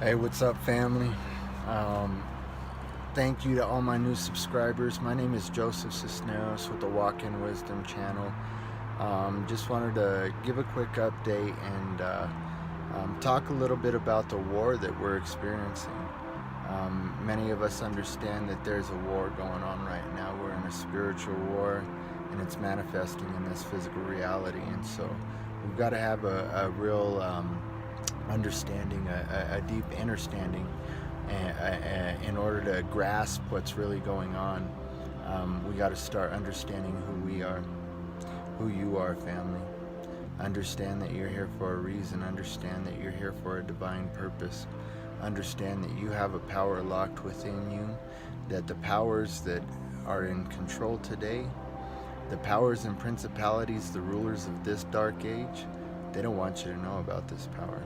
Hey, what's up, family? Um, Thank you to all my new subscribers. My name is Cisneros with the Walk-In Wisdom channel. Just wanted to give a quick update and talk a little bit about the war that we're experiencing. Many of us understand that there's a war going on right now. We're in a spiritual war, and it's manifesting in this physical reality. And so we've got to have a real understanding, a deep understanding, in order to grasp what's really going on. We got to start understanding who we are, who you are, family. Understand that you're here for a reason. Understand that you're here for a divine purpose. Understand that you have a power locked within you, that the powers that are in control today, the powers and principalities, the rulers of this dark age, they don't want you to know about this power.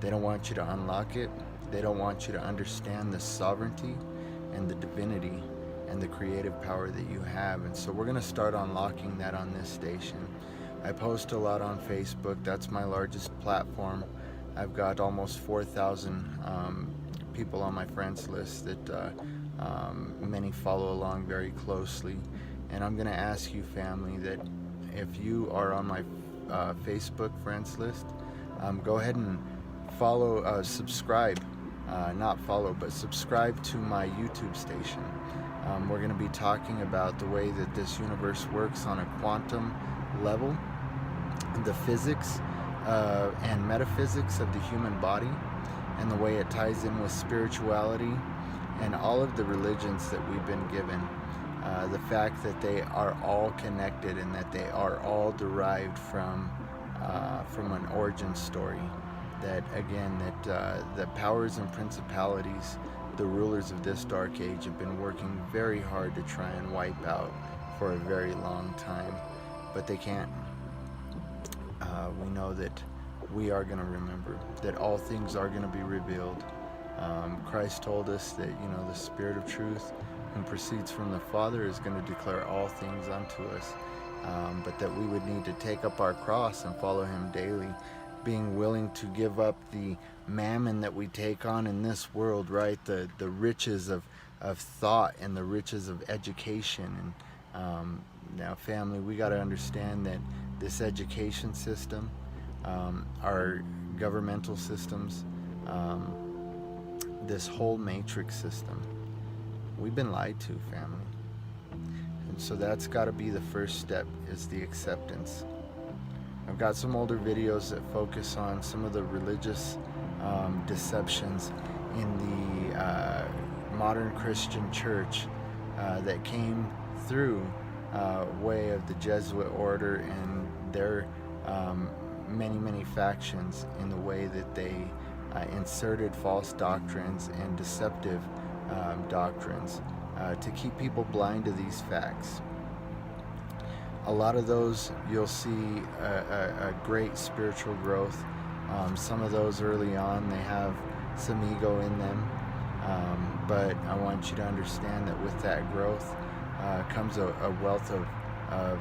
They don't want you to unlock it. They don't want you to understand the sovereignty and the divinity and the creative power that you have. And so we're going to start unlocking that on this station. I post a lot on Facebook. That's my largest platform. I've got almost 4,000 people on my friends list that many follow along very closely. And I'm going to ask you, family, that if you are on my Facebook friends list, go ahead and follow, subscribe, not follow, but subscribe to my YouTube station. We're going to be talking about the way that this universe works on a quantum level, the physics and metaphysics of the human body, and the way it ties in with spirituality and all of the religions that we've been given. The fact that they are all connected and that they are all derived from an origin story. That again, that the powers and principalities, the rulers of this dark age, have been working very hard to try and wipe out for a very long time, but they can't. We know that we are going to remember, that all things are going to be revealed. Christ told us that, the Spirit of truth, who proceeds from the Father, is going to declare all things unto us, but that we would need to take up our cross and follow Him daily, being willing to give up the mammon that we take on in this world, right? The riches of thought and the riches of education. And now, family, we got to understand that this education system, our governmental systems, this whole matrix system, we've been lied to, family. And so that's got to be the first step, is the acceptance. I've got some older videos that focus on some of the religious deceptions in the modern Christian church that came through way of the Jesuit order and their many factions, in the way that they inserted false doctrines and deceptive doctrines to keep people blind to these facts. A lot of those, you'll see a great spiritual growth. Some of those early on, they have some ego in them, but I want you to understand that with that growth comes a wealth of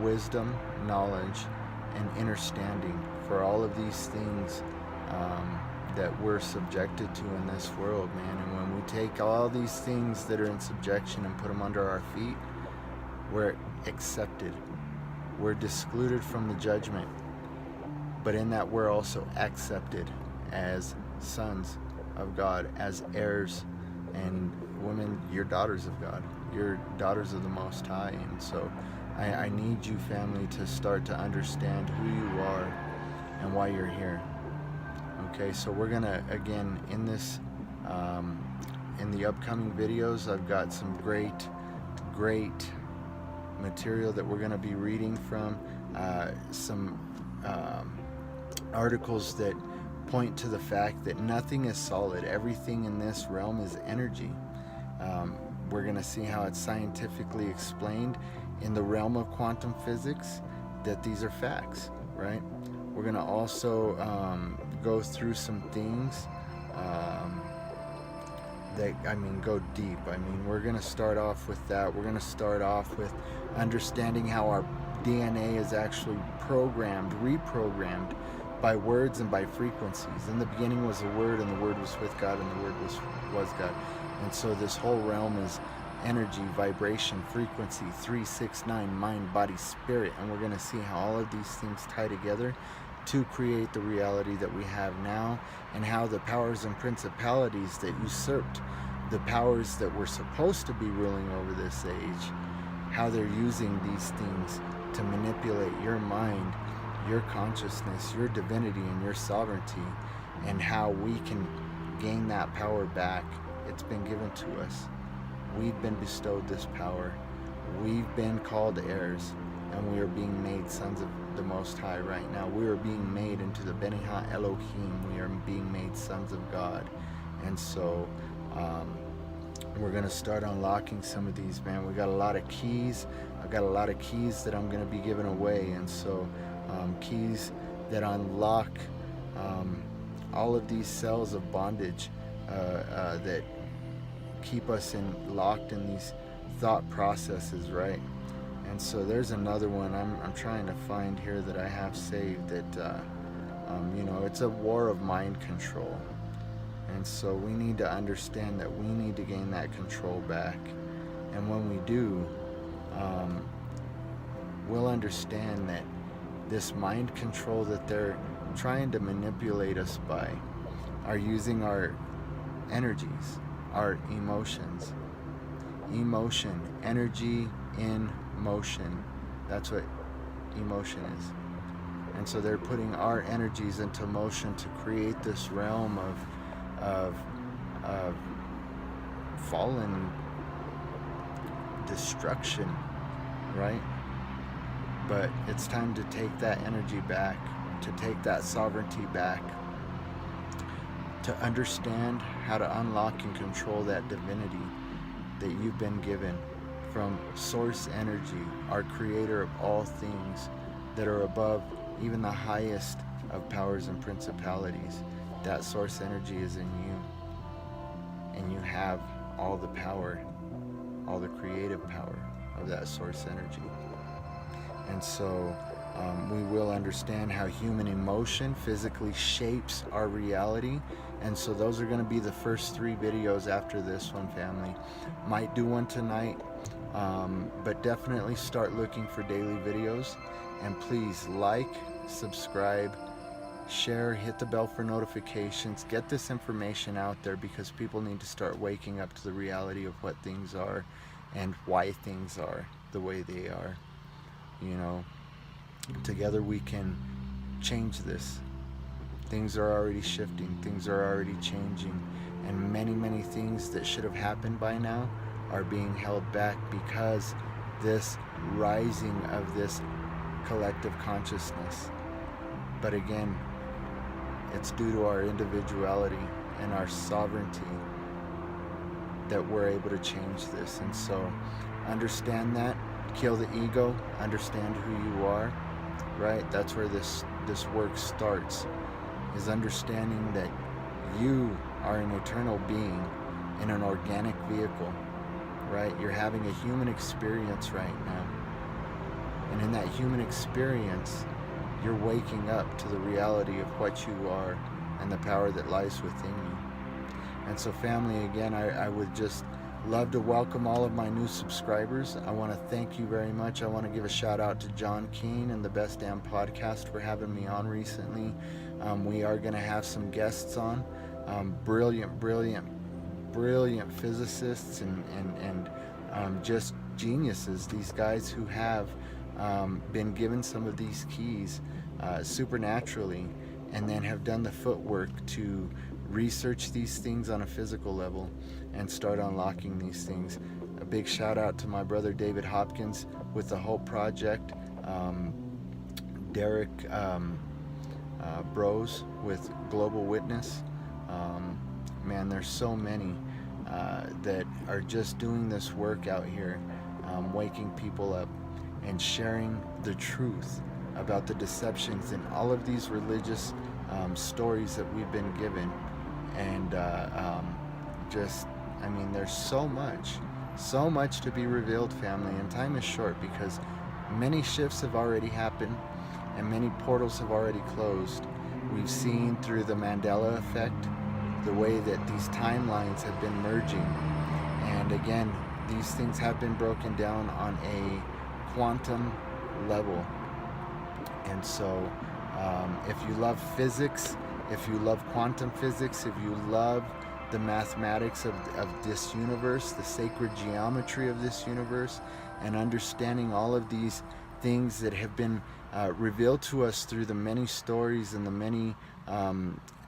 wisdom, knowledge, and understanding for all of these things that we're subjected to in this world, man. And when we take all these things that are in subjection and put them under our feet, we're accepted. We're excluded from the judgment, but in that we're also accepted as sons of God, as heirs, and women, you're daughters of God. You're daughters of the Most High. And so I need you, family, to start to understand who you are and why you're here. Okay, so we're gonna, again, in this in the upcoming videos, I've got some great material that we're going to be reading from, some articles that point to the fact that nothing is solid. Everything in this realm is energy. We're going to see how it's scientifically explained in the realm of quantum physics, that these are facts, right? We're going to also go through some things that, go deep. We're going to start off with that. We're going to start off with understanding how our DNA is actually reprogrammed by words and by frequencies. In the beginning was the Word, and the Word was with God, and the Word was God. And so this whole realm is energy, vibration, frequency, 369, mind, body, spirit. And we're going to see how all of these things tie together to create the reality that we have now, and how the powers and principalities that usurped the powers that were supposed to be ruling over this age, how they're using these things to manipulate your mind, your consciousness, your divinity, and your sovereignty, and how we can gain that power back. It's been given to us. We've been bestowed this power. We've been called heirs, and we are being made sons of the Most High right now. We are being made into the Benihah Elohim. We are being made sons of God. And so we're going to start unlocking some of these, man. We got a lot of keys. I got a lot of keys that I'm going to be giving away. And so keys that unlock all of these cells of bondage that keep us locked in these thought processes, right? And so there's another one I'm trying to find here that I have saved that it's a war of mind control. And so we need to understand that we need to gain that control back. And when we do, we'll understand that this mind control that they're trying to manipulate us by are using our energies, our emotions. Emotion, energy in motion. That's what emotion is. And so they're putting our energies into motion to create this realm of fallen destruction, right? But it's time to take that energy back, to take that sovereignty back, to understand how to unlock and control that divinity that you've been given from source energy, our creator of all things that are above even the highest of powers and principalities. That source energy is in you, and you have all the power, all the creative power of that source energy. And so we will understand how human emotion physically shapes our reality. And so those are going to be the first 3 videos after this one, family. Might do one tonight, but definitely start looking for daily videos. And please like, subscribe, share, hit the bell for notifications. Get this information out there, because people need to start waking up to the reality of what things are and why things are the way they are. Together we can change this. Things are already shifting, things are already changing, and many things that should have happened by now are being held back because this rising of this collective consciousness. But again, it's due to our individuality and our sovereignty that we're able to change this. And so understand that, kill the ego, understand who you are, right? That's where this work starts, is understanding that you are an eternal being in an organic vehicle, right? You're having a human experience right now. And in that human experience, you're waking up to the reality of what you are and the power that lies within you. And so family, again, I would just love to welcome all of my new subscribers. I want to thank you very much. I want to give a shout out to John Keane and the Best Damn Podcast for having me on recently. We are going to have some guests on, brilliant physicists and just geniuses. These guys who have been given some of these keys supernaturally, and then have done the footwork to research these things on a physical level and start unlocking these things. A big shout out to my brother David Hopkins with the Hope Project, Derek Bros with Global Witness. Man, there's so many that are just doing this work out here, waking people up and sharing the truth about the deceptions in all of these religious stories that we've been given. And there's so much to be revealed, family, and time is short because many shifts have already happened and many portals have already closed. We've seen through the Mandela effect the way that these timelines have been merging. And again, these things have been broken down on a quantum level. And so, if you love physics, if you love quantum physics, if you love the mathematics of this universe, the sacred geometry of this universe, and understanding all of these things that have been revealed to us through the many stories and the many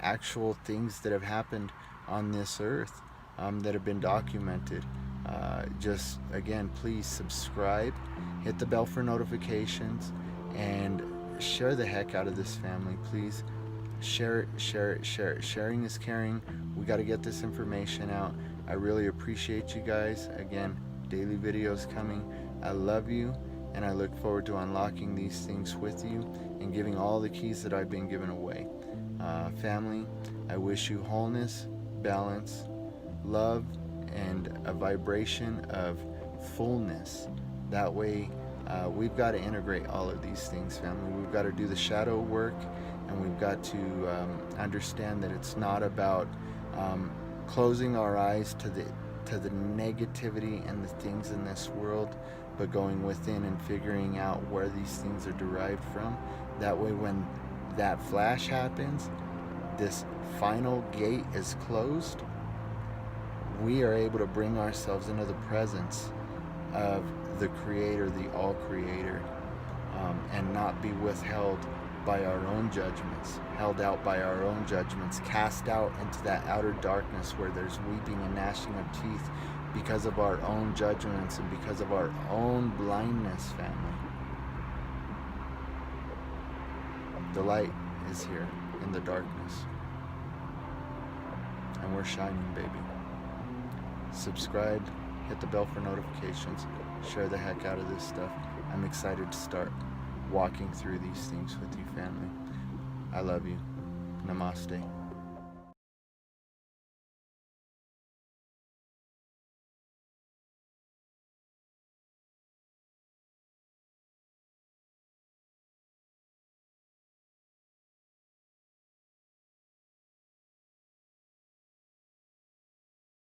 actual things that have happened on this earth, that have been documented. Just again, please subscribe, hit the bell for notifications, and share the heck out of this family. Please share it, share it, share it. Sharing is caring. We got to get this information out. I really appreciate you guys. Again, daily videos coming. I love you, and I look forward to unlocking these things with you and giving all the keys that I've been given away. Family, I wish you wholeness, balance, love, and a vibration of fullness. That way, we've got to integrate all of these things, family. We've got to do the shadow work, and we've got to understand that it's not about closing our eyes to the negativity and the things in this world, but going within and figuring out where these things are derived from. That way, when that flash happens, this final gate is closed, we are able to bring ourselves into the presence of the Creator, the All-Creator, and not be withheld by our own judgments, held out by our own judgments, cast out into that outer darkness where there's weeping and gnashing of teeth because of our own judgments and because of our own blindness, family. The light is here in the darkness, and we're shining, baby. Subscribe, hit the bell for notifications, share the heck out of this stuff. I'm excited to start walking through these things with you, family. I love you. Namaste.